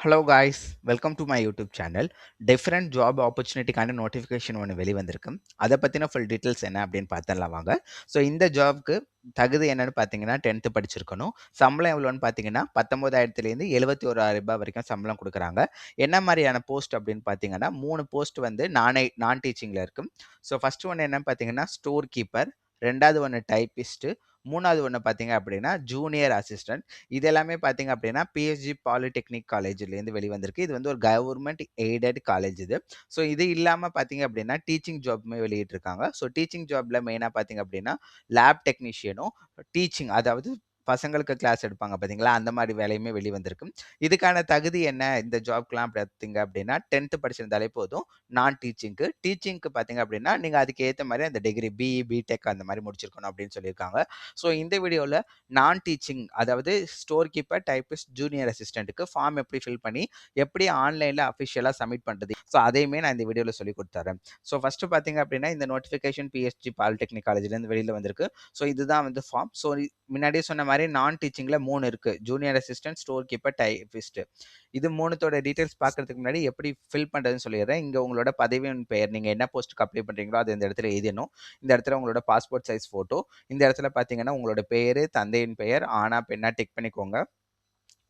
Hello guys, welcome to my YouTube channel. Different job ஆப்பர்ச்சுனிட்டிக்கான notification ஒன்று வெளிவந்திருக்கு. அதை பற்றின ஃபுல் டீட்டெயில்ஸ் என்ன அப்படின்னு பார்த்துடலாம் வாங்க. ஸோ இந்த ஜாப்க்கு தகுதி என்னன்னு பார்த்தீங்கன்னா 10th படிச்சிருக்கணும். சம்பளம் எவ்வளோன்னு பார்த்தீங்கன்னா 19,000லேருந்து 71,000 வரைக்கும் சம்பளம் கொடுக்குறாங்க. என்ன மாதிரியான போஸ்ட் அப்படின்னு பார்த்தீங்கன்னா 3 போஸ்ட் வந்து நான் டீச்சிங்கில் இருக்கு. ஸோ ஃபர்ஸ்ட் ஒன்று என்னன்னு பார்த்தீங்கன்னா ஸ்டோர் கீப்பர், ரெண்டாவது ஒன்று டைப்பிஸ்ட்டு, மூணாவது ஒன்று பார்த்தீங்க அப்படின்னா ஜூனியர் அசிஸ்டன்ட். இது எல்லாமே பார்த்தீங்க அப்படின்னா பிஎஸ்ஜி பாலிடெக்னிக் காலேஜ்லேருந்து வெளிவந்திருக்கு. இது வந்து ஒரு கவர்மெண்ட் எய்டட் காலேஜ் இது. ஸோ இது இல்லாமல் பார்த்தீங்க அப்படின்னா டீச்சிங் ஜாப்மே வெளியிட்டிருக்காங்க. ஸோ டீச்சிங் ஜாப்ல மெயினாக பார்த்தீங்க அப்படின்னா லேப் டெக்னீஷியனும் டீச்சிங், அதாவது பசங்களுக்கு கிளாஸ் எடுப்பாங்க பார்த்தீங்களா, அந்த மாதிரி வேலையுமே வெளிவந்திருக்கு. இதுக்கான தகுதி என்ன இந்த ஜாப்க்குலாம் பார்த்தீங்க அப்படின்னா 10th படிச்சிருந்தாலே போதும். டீச்சிங்க்கு பார்த்தீங்க அப்படின்னா நீங்கள் அதுக்கு ஏற்ற மாதிரி அந்த டிகிரி பிஇ பிடெக் அந்த மாதிரி முடிச்சிருக்கணும் அப்படின்னு சொல்லியிருக்காங்க. ஸோ இந்த வீடியோவில் நான் டீச்சிங், அதாவது ஸ்டோர் கீப்பர், டைப்பிஸ்ட், ஜூனியர் அசிஸ்டன்ட்டுக்கு ஃபார்ம் எப்படி ஃபில் பண்ணி எப்படி ஆன்லைனில் அஃபிஷியலாக சப்மிட் பண்ணுறது, ஸோ அதையுமே நான் இந்த வீடியோவில் சொல்லி கொடுத்துறேன். ஸோ ஃபஸ்ட்டு பார்த்தீங்க அப்படின்னா இந்த நோட்டிஃபிகேஷன் பிஎஸ்ஜி பாலிடெக்னிக் காலேஜ்லேருந்து வெளியில் வந்திருக்கு. ஸோ இதுதான் வந்து ஃபார்ம். ஸோ முன்னாடியே சொன்ன மாதிரி நான் டீச்சிங்கில் 3 இருக்குது: junior assistant, store keeper, typist. இது மூணுத்தோட டீட்டெயில்ஸ் பார்க்கறதுக்கு முன்னாடி எப்படி ஃபில் பண்ணுறதுன்னு சொல்லிடுறேன். இங்கே உங்களோட பதவியின் பெயர், நீங்கள் என்ன போஸ்ட்டுக்கு அப்ளை பண்ணுறீங்களோ அது இந்த இடத்துல எழுதணும். இந்த இடத்துல உங்களோட பாஸ்போர்ட் சைஸ் ஃபோட்டோ, இந்த இடத்துல பார்த்தீங்கன்னா உங்களோட பேர், தந்தையின் பெயர் ஆனா பெண்ணா டிக் பண்ணிக்கோங்க.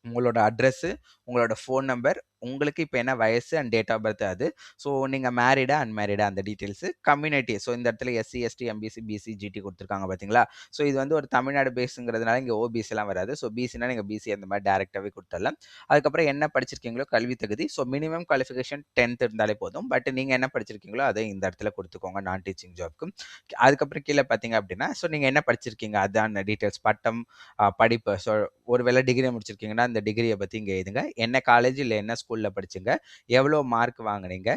உங்களோட அட்ரஸ்ஸு, உங்களோட ஃபோன் நம்பர், உங்களுக்கு இப்போ என்ன வயசு அண்ட் டேட் ஆஃப் பர்த் அது. ஸோ நீங்கள் மேரிடா அன்மேரிடா அந்த டீட்டெயில்ஸு. கம்யூனிட்டி, ஸோ இந்த இடத்துல SC, ST, MBC, BC, GT கொடுத்துருக்காங்க பார்த்தீங்களா. ஸோ இது வந்து ஒரு தமிழ்நாடு பேஸுங்கிறதுனால இங்கே ஓபிசிலாம் வராது. ஸோ பிசினா நீங்கள் பிசி அந்த மாதிரி டேரெக்டாகவே கொடுத்துடலாம். அதுக்கப்புறம் என்ன படிச்சிருக்கீங்களோ கல்வி தகுதி. ஸோ மினிமம் குவாலிஃபிகேஷன் 10th இருந்தாலே போதும். பட் நீங்கள் என்ன படிச்சிருக்கீங்களோ அதை இந்த இடத்துல கொடுத்துக்கோங்க நான் டீச்சிங் ஜாப்க்கு. அதுக்கப்புறம் கீழே பார்த்தீங்க அப்படின்னா ஸோ நீங்கள் என்ன படிச்சிருக்கீங்க அதான் டீட்டெயில்ஸ், பட்டம், படிப்பு. ஸோ ஒருவேளை டிகிரி முடிச்சிருக்கீங்கன்னா அந்த டிகிரியை பற்றி இங்கே எழுதுங்க. என்ன காலேஜ் இல்லை என்ன ஸ்கூலில் படிச்சுங்க, எவ்வளோ மார்க் வாங்குனீங்க,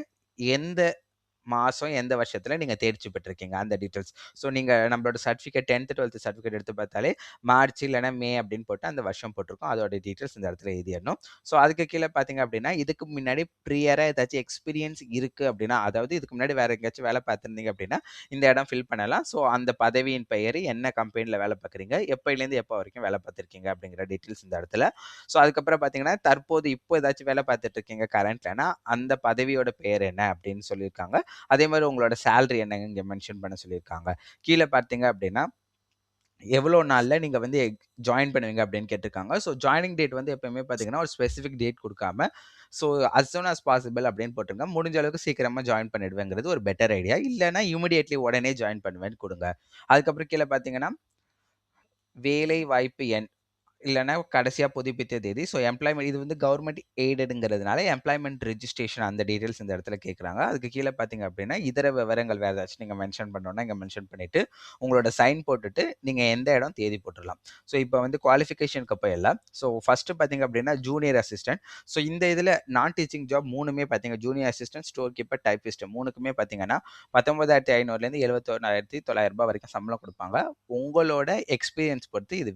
எந்த மாதம் எந்த வருஷத்தில் நீங்கள் தேர்ச்சி பெற்றிருக்கீங்க அந்த டீட்டெயில்ஸ். ஸோ நீங்கள் நம்மளோட சர்டிஃபிகேட் 10th 12th சர்டிஃபிகேட் எடுத்து பார்த்தாலே மார்ச் இல்லைனா மே அப்படின்னு போட்டு அந்த வருஷம் போட்டிருக்கோம். அதோட டீட்டெயில்ஸ் இந்த இடத்துல எழுதிடணும். ஸோ அதுக்கு கீழே பார்த்தீங்க அப்படின்னா இதுக்கு முன்னாடி ப்ரியராக ஏதாச்சும் எக்ஸ்பீரியன்ஸ் இருக்குது அப்படின்னா, அதாவது இதுக்கு முன்னாடி வேறு எங்கேயாச்சும் வேலை பார்த்துருந்தீங்க அப்படின்னா இந்த இடம் ஃபில் பண்ணலாம். ஸோ அந்த பதவியின் பெயர், என்ன கம்பெனியில் வேலை பார்க்குறீங்க, எப்போலேருந்து எப்போ வரைக்கும் வேலை பார்த்துருக்கீங்க அப்படிங்கிற டீட்டெயில்ஸ் இந்த இடத்துல. ஸோ அதுக்கப்புறம் பார்த்தீங்கன்னா தற்போது இப்போ ஏதாச்சும் வேலை பார்த்துட்டு இருக்கீங்க கரண்ட்லனா அந்த பதவியோட பெயர் என்ன அப்படின்னு சொல்லியிருக்காங்க. அதே மாதிரி உங்களோட சேலரி என்னங்க இங்கே மென்ஷன் பண்ண சொல்லியிருக்காங்க. கீழே பார்த்தீங்க அப்படின்னா எவ்வளோ நாளில் நீங்கள் வந்து ஜாயின் பண்ணுவீங்க அப்படின்னு கேட்டிருக்காங்க. ஸோ ஜாயினிங் டேட் வந்து எப்பயுமே பார்த்தீங்கன்னா ஒரு ஸ்பெசிஃபிக் டேட் கொடுக்காம so as soon as possible அப்படின்னு போட்டுருங்க. முடிஞ்ச அளவுக்கு சீக்கிரமாக ஜாயின் பண்ணிடுவேங்கிறது ஒரு பெட்டர் ஐடியா. இல்லைனா இமிடியேட்லி உடனே ஜாயின் பண்ணுவேன்னு கொடுங்க. அதுக்கப்புறம் கீழே பார்த்தீங்கன்னா வேலை வாய்ப்பு எண் இல்லைனா கடைசியாக புதுப்பித்த தேதி. ஸோ எம்ப்ளாய்மெண்ட், இது வந்து கவர்மெண்ட் எய்டடுங்கிறதுனால எம்ப்ளாய்மெண்ட் ரெஜிஸ்ட்ரேஷன் அந்த டீட்டெயில்ஸ் இந்த இடத்துல கேட்குறாங்க. அதுக்கு கீழே பார்த்தீங்க அப்படின்னா இதர விவரங்கள் வேறு ஏதாச்சும் நீங்கள் மென்ஷன் பண்ணணும்னா இங்கே மென்ஷன் பண்ணிவிட்டு உங்களோட சைன் போட்டுட்டு நீங்கள் எந்த இடம் தேதி போட்டுடலாம். ஸோ இப்போ வந்து குவாலிஃபிகேஷனுக்கு போயிடலாம். ஸோ ஃபஸ்ட்டு பார்த்தீங்க அப்படின்னா ஜூனியர் அசிஸ்டன்ட். ஸோ இந்த இதில் நான் டீச்சிங் ஜாப் மூணுமே பார்த்தீங்க, junior assistant, store keeper, typist மூணுக்குமே பார்த்தீங்கன்னா 19,500லேருந்து 71,900 வரைக்கும் சம்பளம் கொடுப்பாங்க. உங்களோட எக்ஸ்பீரியன்ஸ் பொறுத்து இது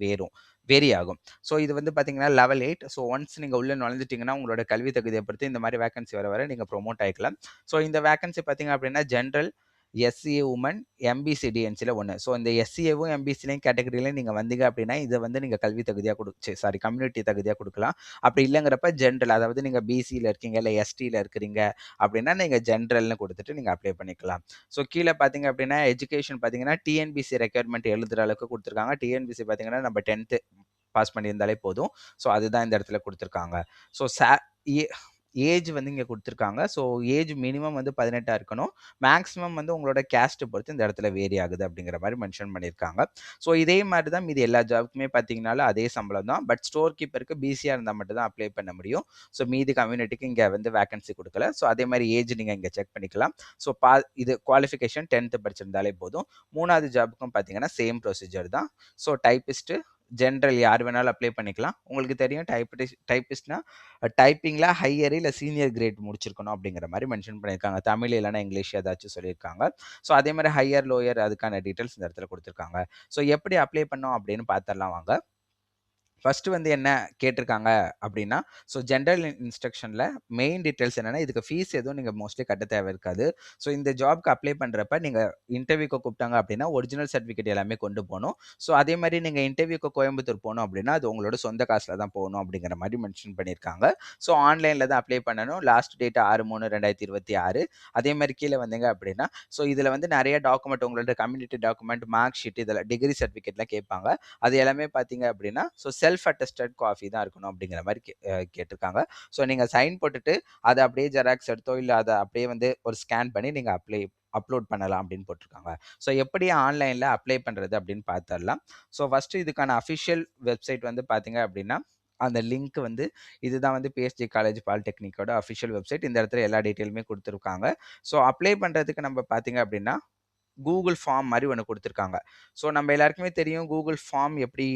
வேரி ஆகும். ஸோ இது வந்து பார்த்தீங்கன்னா லெவல் 8. ஸோ ஒன்ஸ் நீங்கள் உள்ளே நுழைஞ்சிட்டிங்கன்னா உங்களோட கல்வி தகுதியை பொறுத்து இந்த மாதிரி வேகன்சி வர நீங்கள் ப்ரொமோட் ஆகிக்கலாம். ஸோ இந்த வேகன்சி பார்த்தீங்க அப்படின்னா ஜென்ரல், எஸ்சிஏ உமன், எம்பிசி டிஎன்சியில் ஒன்று. ஸோ இந்த எஸ்சிஏவும் எம்பிசிலையும் கேட்டகரியிலையும் நீங்கள் வந்தீங்க அப்படின்னா இதை வந்து நீங்கள் கல்வி தகுதியாக கம்யூனிட்டி தகுதியாக கொடுக்கலாம். அப்படி இல்லைங்கிறப்ப ஜென்ரல், அதாவது நீங்கள் பிசியில் இருக்கீங்க இல்லை எஸ்டியில் இருக்கிறீங்க அப்படின்னா நீங்கள் ஜென்ரல்னு கொடுத்துட்டு நீங்கள் அப்ளை பண்ணிக்கலாம். ஸோ கீழே பார்த்தீங்க அப்படின்னா எஜுகேஷன் பார்த்தீங்கன்னா டிஎன்பிசி ரெக்யர்மெண்ட் எழுதுகிற அளவுக்கு கொடுத்துருக்காங்க. டிஎன்பிசி பார்த்தீங்கன்னா நம்ம 10th பாஸ் பண்ணியிருந்தாலே போதும். ஸோ அதுதான் இந்த இடத்துல கொடுத்துருக்காங்க. ஸோ ஏஜ் வந்து இங்கே கொடுத்துருக்காங்க. ஸோ ஏஜ் மினிமம் வந்து 18 இருக்கணும். மேக்ஸிமம் வந்து உங்களோட கேஸ்ட்டை பொறுத்து இந்த இடத்துல வேரி ஆகுது அப்படிங்கிற மாதிரி மென்ஷன் பண்ணியிருக்காங்க. ஸோ இதே மாதிரி தான் மீதி எல்லா ஜாப்க்குமே பார்த்தீங்கனாலும் அதே சம்பளம் தான். பட் ஸ்டோர் கீப்பருக்கு பிசியாக இருந்தால் மட்டும் தான் அப்ளை பண்ண முடியும். ஸோ மீதி கம்யூனிட்டிக்கு இங்கே வந்து வேகன்சி கொடுக்கல. ஸோ அதே மாதிரி ஏஜ் நீங்கள் இங்கே செக் பண்ணிக்கலாம். ஸோ இது குவாலிஃபிகேஷன் 10th படிச்சிருந்தாலே போதும். மூணாவது ஜாப்புக்கும் பார்த்தீங்கன்னா சேம் ப்ரொசீஜர் தான். ஸோ டைப்பிஸ்ட்டு ஜென்ரல் யார் வேணாலும் அப்ளை பண்ணிக்கலாம். உங்களுக்கு தெரியும் டைப்பிஸ்ட்னா டைப்பிங்கில் ஹையர் இல்லை சீனியர் கிரேட் முடிச்சிருக்கணும் அப்படிங்கிற மாதிரி மென்ஷன் பண்ணியிருக்காங்க. தமிழ் இல்லைனா இங்கிலீஷ் ஏதாச்சும் சொல்லியிருக்காங்க. ஸோ அதே மாதிரி ஹையர் லோயர் அதுக்கான டீட்டெயில்ஸ் இந்த இடத்துல கொடுத்துருக்காங்க. ஸோ எப்படி அப்ளை பண்ணோம் அப்படின்னு பார்த்துடலாம் வாங்க. ஃபர்ஸ்ட் வந்து என்ன கேட்டிருக்காங்க அப்படின்னா, ஸோ ஜெனரல் இன்ஸ்ட்ரக்ஷன்ல மெயின் டீட்டெயில்ஸ் என்னன்னா, இதுக்கு ஃபீஸ் எதுவும் நீங்க மோஸ்ட்லி கட்ட தேவை இருக்காது. ஸோ இந்த ஜாப்க்கு அப்ளை பண்றப்ப நீங்க இன்டர்வியூக்கு கூப்பிட்டாங்க அப்படின்னா, ஒரிஜினல் சர்டிஃபிகேட் எல்லாமே கொண்டு போணும். ஸோ அதே மாரி நீங்க இன்டர்வியூக்கு கோயம்புத்தூர் போணும் அப்படின்னா, அது உங்களோட சொந்த காசுல தான் போணும் அப்படிங்கிற மாரி மென்ஷன் பண்ணியிருக்காங்க. ஸோ ஆன்லைன்ல தான் அப்ளை பண்ணணும். Last date 6/3/2026. அதே மாரி கீழ வந்தீங்க அப்படின்னா, ஸோ இதுல வந்து நெறைய டாக்குமெண்ட் உங்களோட கம்யூனிட்டி டாக்குமெண்ட், மார்க் ஷீட் இதெல்லாம் டிகிரி சர்டிஃபிகேட்லாம் கேட்பாங்க. அது எல்லாமே பார்த்தீங்க அப்படின்னா, ஸோ செல்ஃப் அட்டஸ்டட் காப்பி தான் இருக்கணும் அப்படிங்கிற மாரி கேட்டிருக்காங்க. ஸோ நீங்க சைன் போட்டுட்டு, அத அப்படியே ஜெராக்ஸ் எடுத்தோ, இல்ல அத அப்படியே வந்து ஒரு ஸ்கேன் பண்ணி நீங்க அப்லோட் பண்ணலாம் அப்படின்னு போட்டிருக்காங்க. ஸோ எப்படி ஆன்லைன்ல அப்ளை பண்றது அப்படின்னு பார்த்தரலாம். ஸோ ஃபர்ஸ்ட் இதுக்கான அஃபிஷியல் வெப்சைட் வந்து பார்த்தீங்க அப்படின்னா, அந்த லிங்க் வந்து இதுதான் வந்து பிஎஸ்ஜி காலேஜ் பாலிடெக்னிக்கோட அஃபிஷியல் வெப்சைட். இந்த இடத்துல எல்லா டீட்டெயிலுமே குடுத்துருக்காங்க. ஸோ அப்ளை பண்றதுக்கு நம்ம பார்த்தீங்க அப்படின்னா, கூகுள் ஃபார்ம் மாரி ஒண்ணு குடுத்துருக்காங்க. ஸோ நம்ம எல்லாருக்குமே தெரியும் கூகுள் ஃபார்ம் எப்படி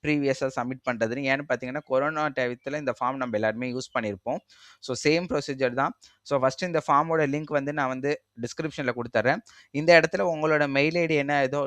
ப்ரீவியஸா சப்மிட் பண்றதுன்னு. ஏன்னு பார்த்தீங்கன்னா, கொரோனா டயத்துல இந்த ஃபார்ம் நம்ம எல்லாருமே யூஸ் பண்ணியிருப்போம். ஸோ சேம் ப்ரொசீஜர் தான். ஸோ ஃபர்ஸ்ட் இந்த ஃபார்மோட லிங்க் வந்து நான் வந்து டிஸ்கிரிப்ஷன்ல குடுத்துர்றேன். இந்த இடத்துல உங்களோட மெயில் ஐடி என்ன ஏதோ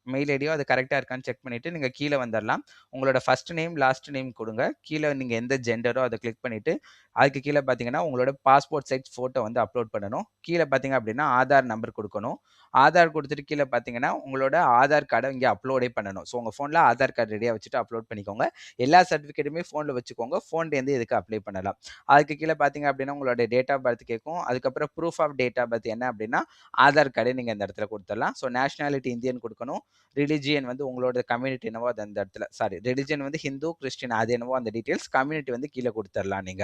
மெயில் ஐடியோ அது கரெக்ட்டா இருக்கான்னு செக் பண்ணிட்டு நீங்க கீழ வந்துரலாம். உங்களோட ஃபர்ஸ்ட் நேம், லாஸ்ட் நேம் குடுங்க. கீழ நீங்க எந்த ஜெண்டரோ அத கிளிக் பண்ணிட்டு, அதுக்கு கீழ பார்த்தீங்கன்னா, உங்களோட பாஸ்போர்ட் சைஸ் ஃபோட்டோ வந்து அப்லோட் பண்ணணும். கீழ பார்த்தீங்க அப்படின்னா, ஆதார் நம்பர் குடுக்கணும். ஆதார் குடுத்துட்டு கீழ பார்த்தீங்கன்னா, உங்களோட ஆதார் கார்ட இங்க அப்லோடே பண்ணணும். ஸோ உங்க ஃபோன்ல ஆதார் கார்டு ரெடியா வச்சுட்டு அப்லோட் பண்ணிக்கோங்க. எல்லா சர்டிஃபிகேட்டுமே ஃபோன்ல வச்சுக்கோங்க. ஃபோன்லேருந்து இதுக்கு அப்ளை பண்ணலாம். அதுக்கு கீழ பார்த்தீங்க அப்படின்னா, உங்களோட டேட் ஆஃப் பர்த் கேட்கும். அதுக்கப்புறம் proof of date of birth என்ன அப்படின்னா, ஆதார் கார்டே நீங்க இந்த இடத்துல குடுத்துரலாம். ஸோ நேஷனாலிட்டி இந்தியன் குடுக்கணும். ரிலிஜியன் வந்து உங்களோட கம்யூனிட்டி என்னவோ அது அந்த இடத்துல ரிலிஜியன் வந்து ஹிந்து, கிறிஸ்டியன் அது என்னவோ அந்த டீட்டெயில்ஸ். கம்யூனிட்டி வந்து கீழ குடுத்துரலாம் நீங்க.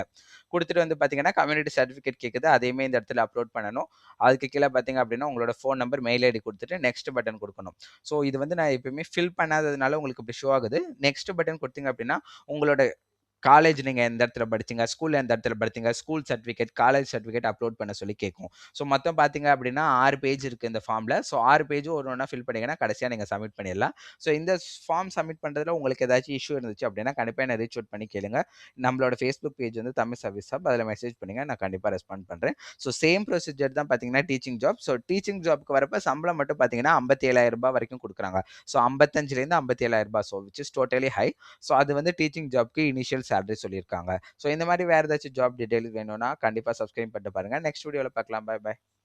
குடுத்துட்டு வந்து பார்த்தீங்கன்னா, கம்யூனிட்டி சர்டிஃபிகேட் கேட்குது. அதையுமே இந்த இடத்துல அப்லோட் பண்ணணும். அதுக்கு கீழ பார்த்தீங்க அப்படின்னா, உங்களோட ஃபோன் நம்பர், மெயில் ஐடி குடுத்துட்டு நெக்ஸ்ட் பட்டன் குடுக்கணும். ஸோ இது வந்து நான் எப்பயுமே ஃபில் பண்ணாததுனால உங்களுக்கு இப்படி ஷோ ஆகுது. நெக்ஸ்ட் பட்டன் குடுத்தீங்க அப்படின்னா, உங்களோட காலேஜ் நீங்க எந்த இடத்துல படிச்சீங்க? ஸ்கூல்ல எந்த இடத்துல படிச்சீங்க? School certificate, college certificate upload பண்ண சொல்லி கேட்கும். ஸோ மொத்தம் பார்த்தீங்க அப்படின்னா 6 பேஜ் இருக்கு இந்த ஃபார்ம்ல. ஸோ 6 பேஜும் ஒண்ணு ஒண்ணா ஃபில் பண்ணீங்கன்னா, கடைசியா நீங்க சப்மிட் பண்ணிடலாம். ஸோ இந்த ஃபார்ம் சப்மிட் பண்றதுல உங்களுக்கு ஏதாச்சும் இஷ்யூ இருந்துச்சு அப்படின்னா, கண்டிப்பா என்ன ரீச் அவுட் பண்ணி கேளுங்க. நம்மளோட Facebook பேஜ் வந்து தமிழ் சர்வீஸ் ஹப். அதில மெசேஜ் பண்ணுங்க. நான் கண்டிப்பா ரெஸ்பாண்ட் பண்றேன். ஸோ சேம் ப்ரொசீஜர் தான் பார்த்தீங்கன்னா டீச்சிங் ஜாப். ஸோ டீச்சிங் ஜாப்க்கு வரப்ப சம்பளம் மட்டும் பார்த்தீங்கன்னா, ரூ. 57,000 வரைக்கும் குடுக்குறாங்க. ஸோ 55லேருந்து ரூ. 57,000 so which is totally high. So அது வந்து டீச்சிங் ஜாப்க்கு இனிஷியல் சேலரி சொல்லியிருக்காங்க. ஸோ இந்த மாரி வேற ஏதாச்சும் ஜாப் டீடைல் வேணும்னா, கண்டிப்பா சப்ஸ்கிரைப் பண்ணிட்டு பாருங்க. நெக்ஸ்ட் வீடியோல பார்க்கலாம். பாய் பாய்.